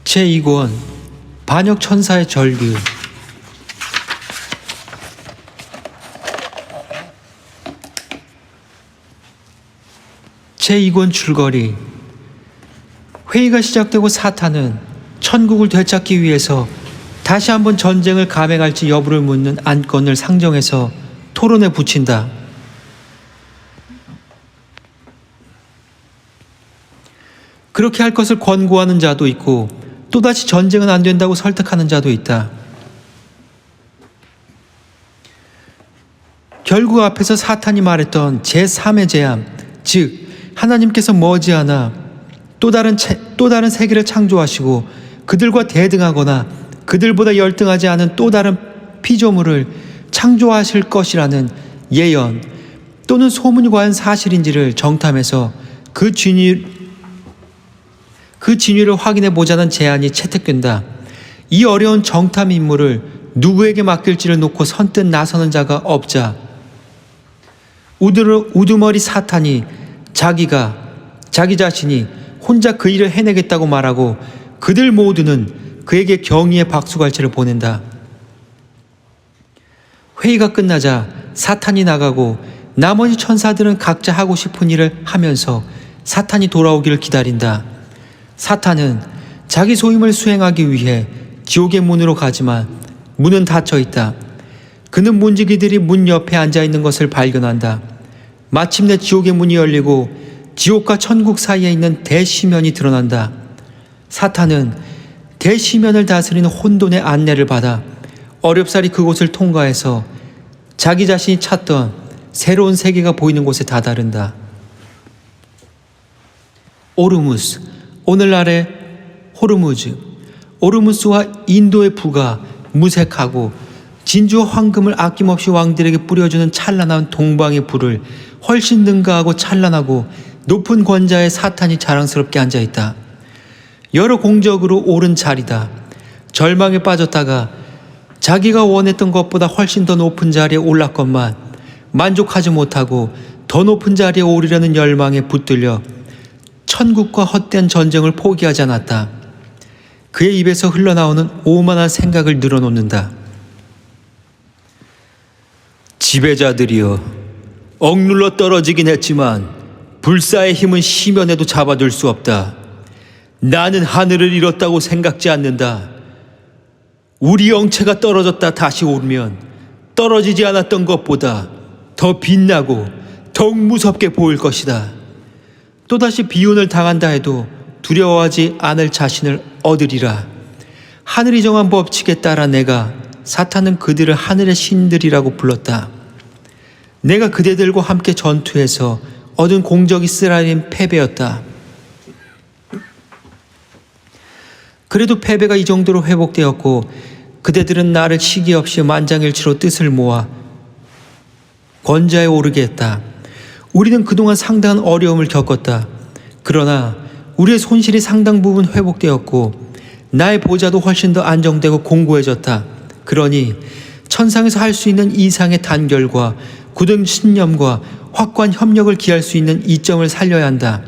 제2권 반역천사의 절규. 제2권 줄거리. 회의가 시작되고 사탄은 천국을 되찾기 위해서 다시 한번 전쟁을 감행할지 여부를 묻는 안건을 상정해서 토론에 붙인다. 그렇게 할 것을 권고하는 자도 있고 또다시 전쟁은 안 된다고 설득하는 자도 있다. 결국 앞에서 사탄이 말했던 제3의 재앙, 즉 하나님께서 머지않아 또 다른 세계를 창조하시고 그들과 대등하거나 그들보다 열등하지 않은 또 다른 피조물을 창조하실 것이라는 예언 또는 소문이 과연 사실인지를 정탐해서 그 진위를 확인해 보자는 제안이 채택된다. 이 어려운 정탐 임무를 누구에게 맡길지를 놓고 선뜻 나서는 자가 없자 우두머리 사탄이 자기 자신이 혼자 그 일을 해내겠다고 말하고 그들 모두는 그에게 경의의 박수갈채를 보낸다. 회의가 끝나자 사탄이 나가고 나머지 천사들은 각자 하고 싶은 일을 하면서 사탄이 돌아오기를 기다린다. 사탄은 자기 소임을 수행하기 위해 지옥의 문으로 가지만 문은 닫혀 있다. 그는 문지기들이 문 옆에 앉아 있는 것을 발견한다. 마침내 지옥의 문이 열리고 지옥과 천국 사이에 있는 대시면이 드러난다. 사탄은 대시면을 다스리는 혼돈의 안내를 받아 어렵사리 그곳을 통과해서 자기 자신이 찾던 새로운 세계가 보이는 곳에 다다른다. 오르무스, 오늘날의 호르무즈, 오르무스와 인도의 부가 무색하고 진주와 황금을 아낌없이 왕들에게 뿌려주는 찬란한 동방의 불을 훨씬 능가하고 찬란하고 높은 권자의 사탄이 자랑스럽게 앉아있다. 여러 공적으로 오른 자리다. 절망에 빠졌다가 자기가 원했던 것보다 훨씬 더 높은 자리에 올랐건만 만족하지 못하고 더 높은 자리에 오르려는 열망에 붙들려 천국과 헛된 전쟁을 포기하지 않았다. 그의 입에서 흘러나오는 오만한 생각을 늘어놓는다. 지배자들이여, 억눌러 떨어지긴 했지만 불사의 힘은 시면에도 잡아둘 수 없다. 나는 하늘을 잃었다고 생각지 않는다. 우리 영체가 떨어졌다 다시 오르면 떨어지지 않았던 것보다 더 빛나고 더욱 무섭게 보일 것이다. 또다시 비운을 당한다 해도 두려워하지 않을 자신을 얻으리라. 하늘이 정한 법칙에 따라 내가 사탄은 그들을 하늘의 신들이라고 불렀다. 내가 그대들과 함께 전투해서 얻은 공적이 쓰라린 패배였다. 그래도 패배가 이 정도로 회복되었고 그대들은 나를 시기 없이 만장일치로 뜻을 모아 권자에 오르게 했다. 우리는 그동안 상당한 어려움을 겪었다. 그러나 우리의 손실이 상당 부분 회복되었고 나의 보좌도 훨씬 더 안정되고 공고해졌다. 그러니 천상에서 할 수 있는 이상의 단결과 굳은 신념과 확고한 협력을 기할 수 있는 이점을 살려야 한다.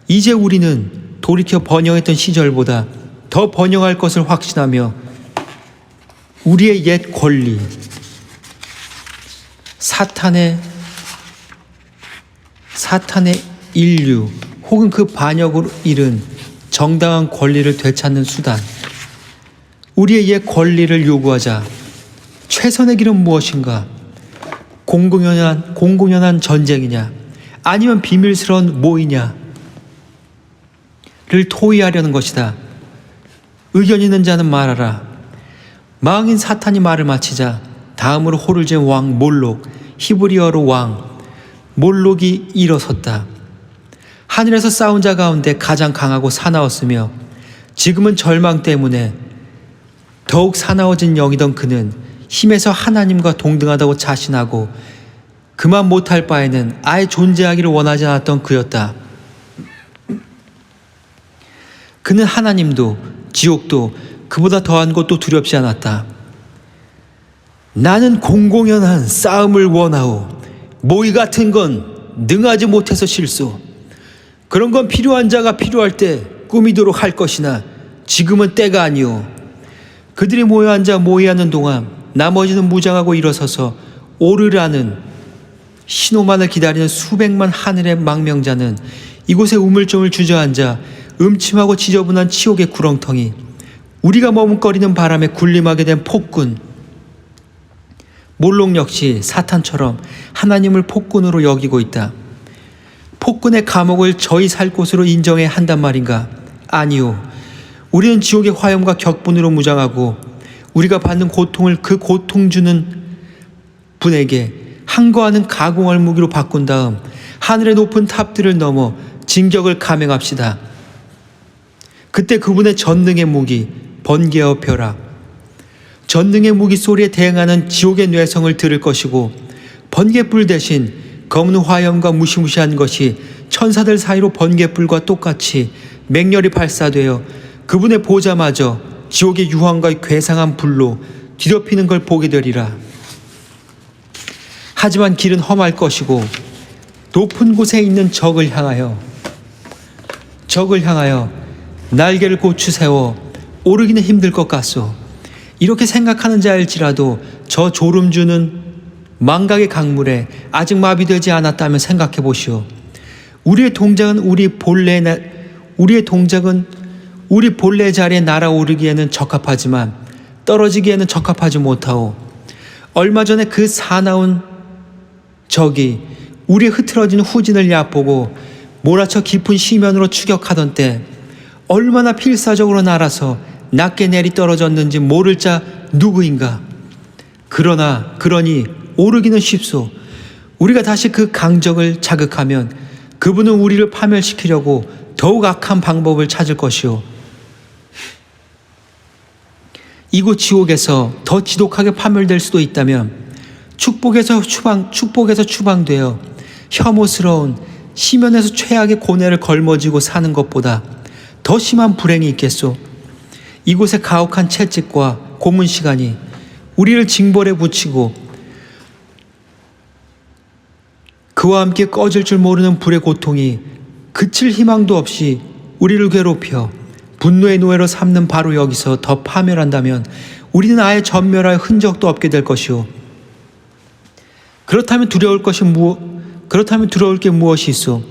이제 우리는 돌이켜 번영했던 시절보다 더 번영할 것을 확신하며 우리의 옛 권리, 사탄의 인류 혹은 그 반역으로 잃은 정당한 권리를 되찾는 수단, 우리의 옛 권리를 요구하자. 최선의 길은 무엇인가? 공공연한 전쟁이냐 아니면 비밀스러운 모이냐를 토의하려는 것이다. 의견 있는 자는 말하라. 망인 사탄이 말을 마치자 다음으로 호를 잰 왕 몰록, 히브리어로 왕 몰록이 일어섰다. 하늘에서 싸운 자 가운데 가장 강하고 사나웠으며 지금은 절망 때문에 더욱 사나워진 영이던 그는 힘에서 하나님과 동등하다고 자신하고 그만 못할 바에는 아예 존재하기를 원하지 않았던 그였다. 그는 하나님도 지옥도 그보다 더한 것도 두렵지 않았다. 나는 공공연한 싸움을 원하오. 모의 같은 건 능하지 못해서 실소. 그런 건 필요한 자가 필요할 때 꾸미도록 할 것이나 지금은 때가 아니오. 그들이 모여 앉아 모의하는 동안 나머지는 무장하고 일어서서 오르라는 신호만을 기다리는 수백만 하늘의 망명자는 이곳에 우물쭈물 주저앉아 음침하고 지저분한 치욕의 구렁텅이, 우리가 머뭇거리는 바람에 군림하게 된 폭군. 몰록 역시 사탄처럼 하나님을 폭군으로 여기고 있다. 폭군의 감옥을 저희 살 곳으로 인정해야 한단 말인가? 아니요. 우리는 지옥의 화염과 격분으로 무장하고 우리가 받는 고통을 그 고통 주는 분에게 항거하는 가공할 무기로 바꾼 다음 하늘의 높은 탑들을 넘어 진격을 감행합시다. 그때 그분의 전능의 무기, 번개와 벼락, 전능의 무기 소리에 대응하는 지옥의 뇌성을 들을 것이고, 번개불 대신 검은 화염과 무시무시한 것이 천사들 사이로 번개불과 똑같이 맹렬히 발사되어 그분의 보좌마저 지옥의 유황과 괴상한 불로 뒤덮이는 걸 보게 되리라. 하지만 길은 험할 것이고 높은 곳에 있는 적을 향하여 날개를 고추 세워 오르기는 힘들 것 같소. 이렇게 생각하는 자일지라도 저 졸음주는 망각의 강물에 아직 마비되지 않았다면 생각해 보시오. 우리의 동작은 우리 본래 자리에 날아오르기에는 적합하지만 떨어지기에는 적합하지 못하오. 얼마 전에 그 사나운 적이 우리의 흐트러진 후진을 얕보고 몰아쳐 깊은 시면으로 추격하던 때 얼마나 필사적으로 날아서 낮게 내리 떨어졌는지 모를 자 누구인가. 그러니 오르기는 쉽소. 우리가 다시 그 강적을 자극하면 그분은 우리를 파멸시키려고 더욱 악한 방법을 찾을 것이오. 이곳 지옥에서 더 지독하게 파멸될 수도 있다면 축복에서 추방되어 혐오스러운 시면에서 최악의 고뇌를 걸머쥐고 사는 것보다 더 심한 불행이 있겠소. 이곳의 가혹한 채찍과 고문 시간이 우리를 징벌에 붙이고 그와 함께 꺼질 줄 모르는 불의 고통이 그칠 희망도 없이 우리를 괴롭혀 분노의 노예로 삼는 바로 여기서 더 파멸한다면 우리는 아예 전멸할 흔적도 없게 될 것이오. 그렇다면 두려울 게 무엇이 있소?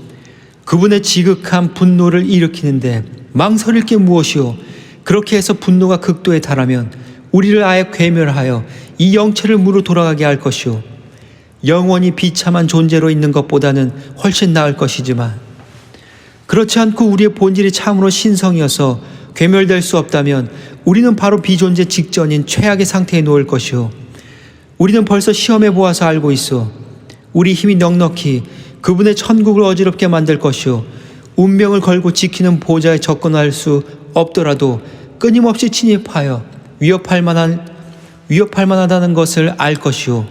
그분의 지극한 분노를 일으키는데 망설일 게 무엇이오? 그렇게 해서 분노가 극도에 달하면 우리를 아예 괴멸하여 이 영체를 무로 돌아가게 할 것이오. 영원히 비참한 존재로 있는 것보다는 훨씬 나을 것이지만, 그렇지 않고 우리의 본질이 참으로 신성이어서 괴멸될 수 없다면 우리는 바로 비존재 직전인 최악의 상태에 놓일 것이오. 우리는 벌써 시험해 보아서 알고 있어. 우리 힘이 넉넉히 그분의 천국을 어지럽게 만들 것이오. 운명을 걸고 지키는 보좌에 접근할 수 없더라도 끊임없이 침입하여 위협할 만하다는 것을 알 것이오.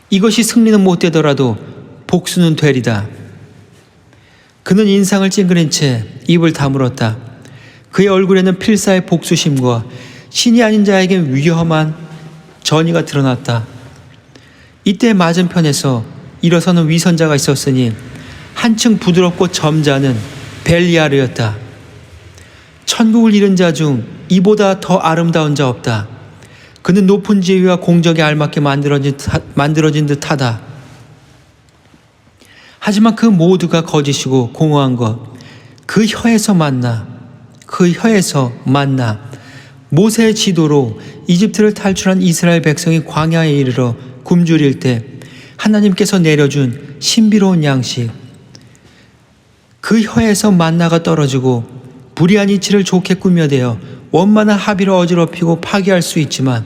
이것이 승리는 못 되더라도 복수는 되리다. 그는 인상을 찡그린 채 입을 다물었다. 그의 얼굴에는 필사의 복수심과 신이 아닌 자에게 위험한 전의가 드러났다. 이때 맞은편에서 일어서는 위선자가 있었으니 한층 부드럽고 점잖은 벨리아르였다. 천국을 잃은 자 중 이보다 더 아름다운 자 없다. 그는 높은 지위와 공적에 알맞게 만들어진 듯하다. 하지만 그 모두가 거짓이고 공허한 것, 그 혀에서 만나 모세의 지도로 이집트를 탈출한 이스라엘 백성이 광야에 이르러 굶주릴 때 하나님께서 내려준 신비로운 양식, 그 혀에서 만나가 떨어지고 불의한 이치를 좋게 꾸며대어 원만한 합의를 어지럽히고 파괴할 수 있지만,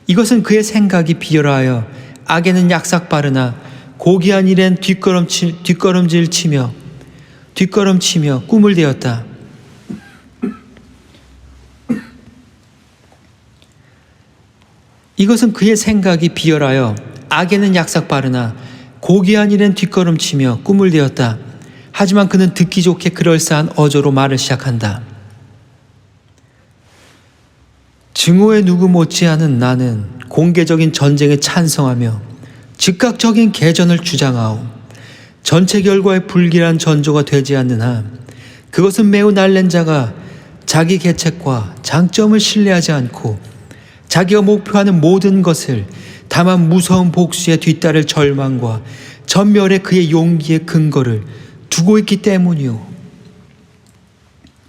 이것은 그의 생각이 비열하여 악에는 약삭 바르나 고귀한 일엔 뒷걸음치며 꿈을 대었다. 이것은 그의 생각이 비열하여 악에는 약삭 바르나 고귀한 일엔 뒷걸음치며 꿈을 대었다. 하지만 그는 듣기 좋게 그럴싸한 어조로 말을 시작한다. 증오의 누구 못지않은 나는 공개적인 전쟁에 찬성하며 즉각적인 개전을 주장하오. 전체 결과에 불길한 전조가 되지 않는 한 그것은 매우 날랜 자가 자기 계책과 장점을 신뢰하지 않고 자기가 목표하는 모든 것을 다만 무서운 복수에 뒤따를 절망과 전멸의 그의 용기의 근거를 두고 있기 때문이요.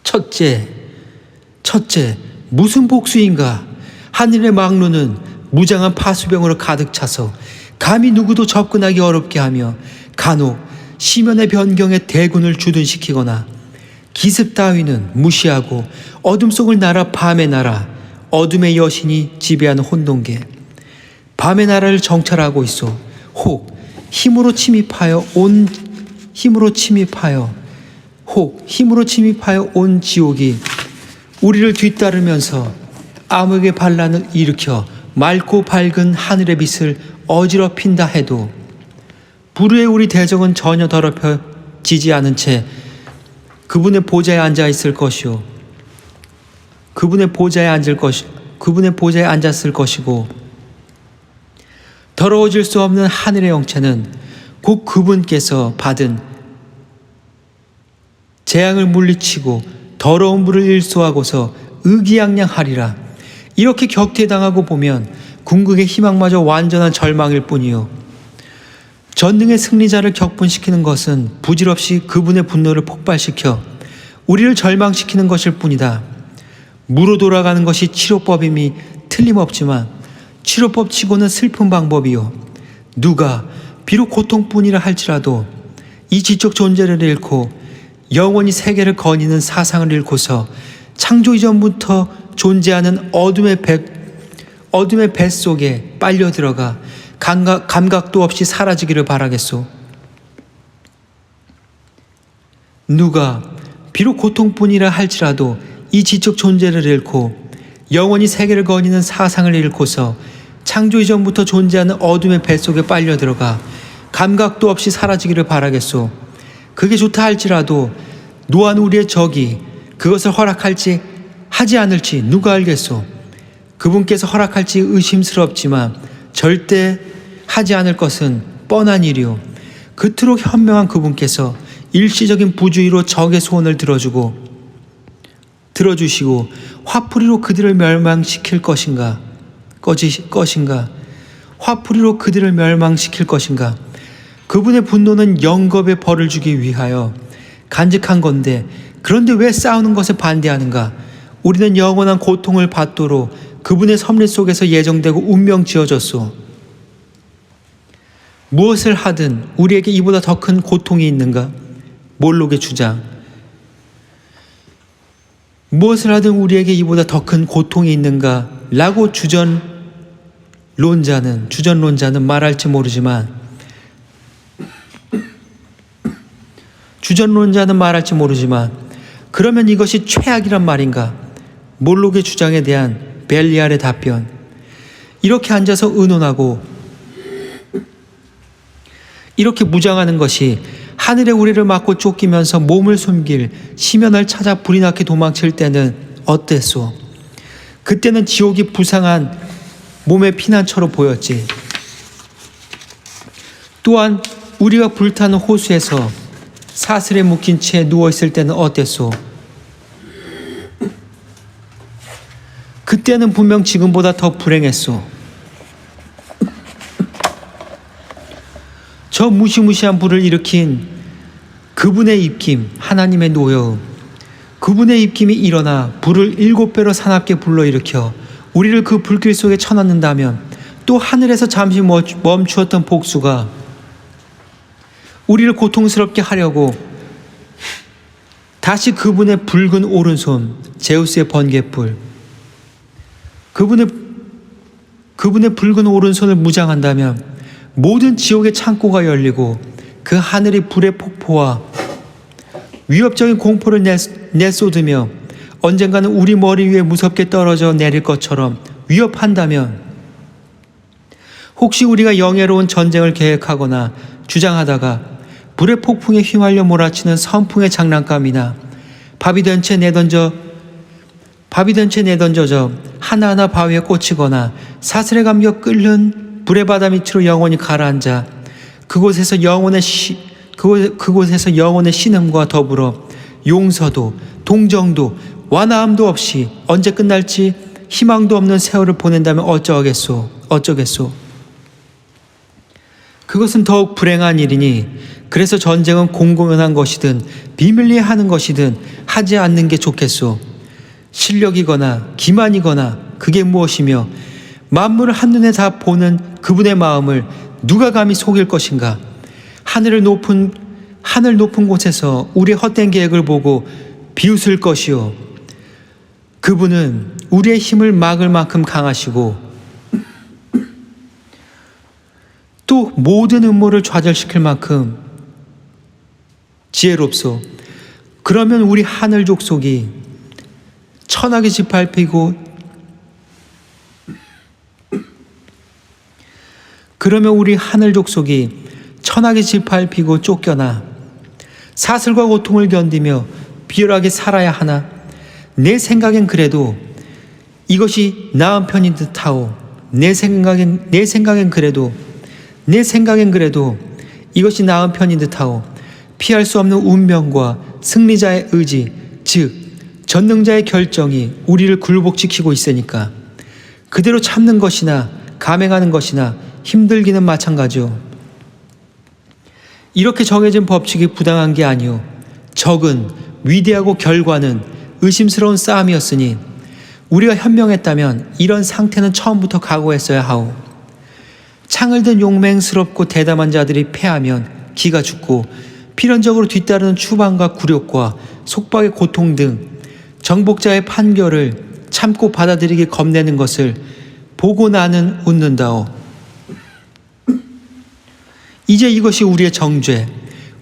첫째, 무슨 복수인가? 하늘의 망루는 무장한 파수병으로 가득 차서 감히 누구도 접근하기 어렵게 하며 간혹 시면의 변경에 대군을 주둔시키거나 기습 따위는 무시하고 어둠 속을 날아 밤의 나라, 어둠의 여신이 지배하는 혼돈계, 밤의 나라를 정찰하고 있어 혹 힘으로 침입하여 온 지옥이 우리를 뒤따르면서 암흑의 반란을 일으켜 맑고 밝은 하늘의 빛을 어지럽힌다 해도 불후의 우리 대적은 전혀 더럽혀지지 않은 채 그분의 보좌에 앉아 있을 것이요. 그분의 보좌에 앉았을 것이고 더러워질 수 없는 하늘의 영체는 곧 그분께서 받은 재앙을 물리치고 더러운 불을 일소하고서 의기양양하리라. 이렇게 격퇴당하고 보면 궁극의 희망마저 완전한 절망일 뿐이요. 전능의 승리자를 격분시키는 것은 부질없이 그분의 분노를 폭발시켜 우리를 절망시키는 것일 뿐이다. 무로 돌아가는 것이 치료법임이 틀림없지만 치료법치고는 슬픈 방법이요. 누가 비록 고통뿐이라 할지라도 이 지적 존재를 잃고 영원히 세계를 거니는 사상을 잃고서 창조 이전부터 존재하는 어둠의 뱃속에 빨려 들어가 감각도 없이 사라지기를 바라겠소. 누가 비록 고통뿐이라 할지라도 이 지적 존재를 잃고 영원히 세계를 거니는 사상을 잃고서 창조 이전부터 존재하는 어둠의 뱃속에 빨려 들어가 감각도 없이 사라지기를 바라겠소. 그게 좋다 할지라도 노한 우리의 적이 그것을 허락할지 하지 않을지 누가 알겠소. 그분께서 허락할지 의심스럽지만 절대 하지 않을 것은 뻔한 일이요. 그토록 현명한 그분께서 일시적인 부주의로 적의 소원을 들어주시고 화풀이로 그들을 멸망시킬 것인가? 화풀이로 그들을 멸망시킬 것인가? 그분의 분노는 영겁에 벌을 주기 위하여 간직한 건데 그런데 왜 싸우는 것에 반대하는가? 우리는 영원한 고통을 받도록 그분의 섭리 속에서 예정되고 운명 지어졌소. 무엇을 하든 우리에게 이보다 더 큰 고통이 있는가? 몰록의 주장. 무엇을 하든 우리에게 이보다 더 큰 고통이 있는가? 라고 주전론자는 말할지 모르지만 그러면 이것이 최악이란 말인가? 몰록의 주장에 대한 벨리알의 답변. 이렇게 앉아서 의논하고 이렇게 무장하는 것이 하늘의 우리를 맞고 쫓기면서 몸을 숨길 시면을 찾아 불이 나게 도망칠 때는 어땠소? 그때는 지옥이 부상한 몸의 피난처로 보였지. 또한 우리가 불타는 호수에서 사슬에 묶인 채 누워있을 때는 어땠소? 그때는 분명 지금보다 더 불행했소. 저 무시무시한 불을 일으킨 그분의 입김, 하나님의 노여움, 그분의 입김이 일어나 불을 7배로 사납게 불러일으켜 우리를 그 불길 속에 쳐넣는다면 또 하늘에서 잠시 멈추었던 복수가 우리를 고통스럽게 하려고 다시 그분의 붉은 오른손, 제우스의 번갯불, 그분의 붉은 오른손을 무장한다면 모든 지옥의 창고가 열리고 그 하늘이 불의 폭포와 위협적인 공포를 내쏟으며 언젠가는 우리 머리 위에 무섭게 떨어져 내릴 것처럼 위협한다면 혹시 우리가 영예로운 전쟁을 계획하거나 주장하다가 불의 폭풍에 휘말려 몰아치는 선풍의 장난감이나 밥이 된 채 내던져져 하나하나 바위에 꽂히거나 사슬에 감겨 끓는 불의 바다 밑으로 영원히 가라앉아 그곳에서 영혼의 신음과 더불어 용서도 동정도 완화함도 없이 언제 끝날지 희망도 없는 세월을 보낸다면 어쩌겠소. 그것은 더욱 불행한 일이니 그래서 전쟁은 공공연한 것이든 비밀리에 하는 것이든 하지 않는 게 좋겠소. 실력이거나 기만이거나 그게 무엇이며 만물을 한눈에 다 보는 그분의 마음을 누가 감히 속일 것인가. 하늘 높은 곳에서 우리의 헛된 계획을 보고 비웃을 것이요. 그분은 우리의 힘을 막을 만큼 강하시고 또 모든 음모를 좌절시킬 만큼 지혜롭소. 그러면 우리 하늘 족속이 천하게 짓밟히고 쫓겨나 사슬과 고통을 견디며 비열하게 살아야 하나. 내 생각엔 그래도 이것이 나은 편인 듯하오. 내 생각엔 그래도 이것이 나은 편인 듯하오. 피할 수 없는 운명과 승리자의 의지, 즉 전능자의 결정이 우리를 굴복시키고 있으니까 그대로 참는 것이나 감행하는 것이나 힘들기는 마찬가지요. 이렇게 정해진 법칙이 부당한 게 아니오. 적은 위대하고 결과는 의심스러운 싸움이었으니 우리가 현명했다면 이런 상태는 처음부터 각오했어야 하오. 창을 든 용맹스럽고 대담한 자들이 패하면 기가 죽고 필연적으로 뒤따르는 추방과 굴욕과 속박의 고통 등 정복자의 판결을 참고 받아들이기 겁내는 것을 보고 나는 웃는다오. 이제 이것이 우리의 정죄.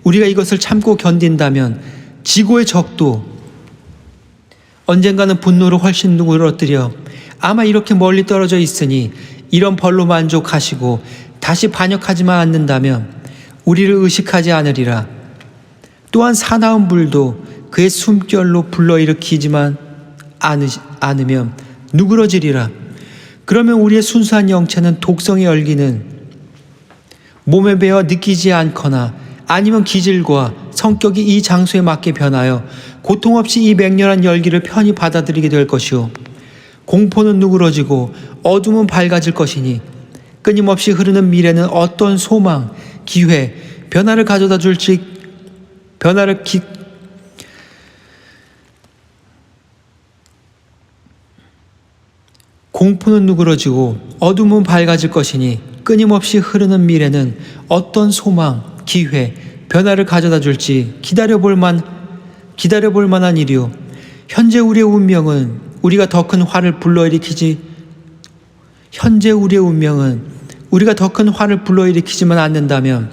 우리가 이것을 참고 견딘다면 지고의 적도 언젠가는 분노를 훨씬 누그러뜨려 아마 이렇게 멀리 떨어져 있으니 이런 벌로 만족하시고 다시 반역하지만 않는다면 우리를 의식하지 않으리라. 또한 사나운 불도 그의 숨결로 불러일으키지만 않으면 누그러지리라. 그러면 우리의 순수한 영체는 독성의 열기는 몸에 배어 느끼지 않거나 아니면 기질과 성격이 이 장소에 맞게 변하여 고통 없이 이 맹렬한 열기를 편히 받아들이게 될 것이요. 공포는 누그러지고 어둠은 밝아질 것이니 끊임없이 흐르는 미래는 어떤 소망, 기회, 변화를 가져다 줄지 공포는 누그러지고 어둠은 밝아질 것이니 끊임없이 흐르는 미래는 어떤 소망, 기회, 변화를 가져다 줄지 기다려볼 만한 일이요. 현재 우리의 운명은 우리가 더 큰 화를 불러일으키지만 않는다면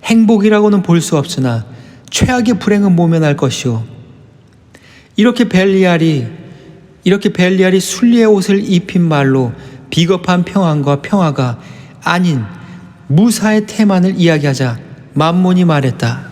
행복이라고는 볼 수 없으나 최악의 불행은 모면할 것이요. 이렇게 벨리알이 순리의 옷을 입힌 말로 비겁한 평안과 평화가 아닌 무사의 태만을 이야기하자 만몬이 말했다.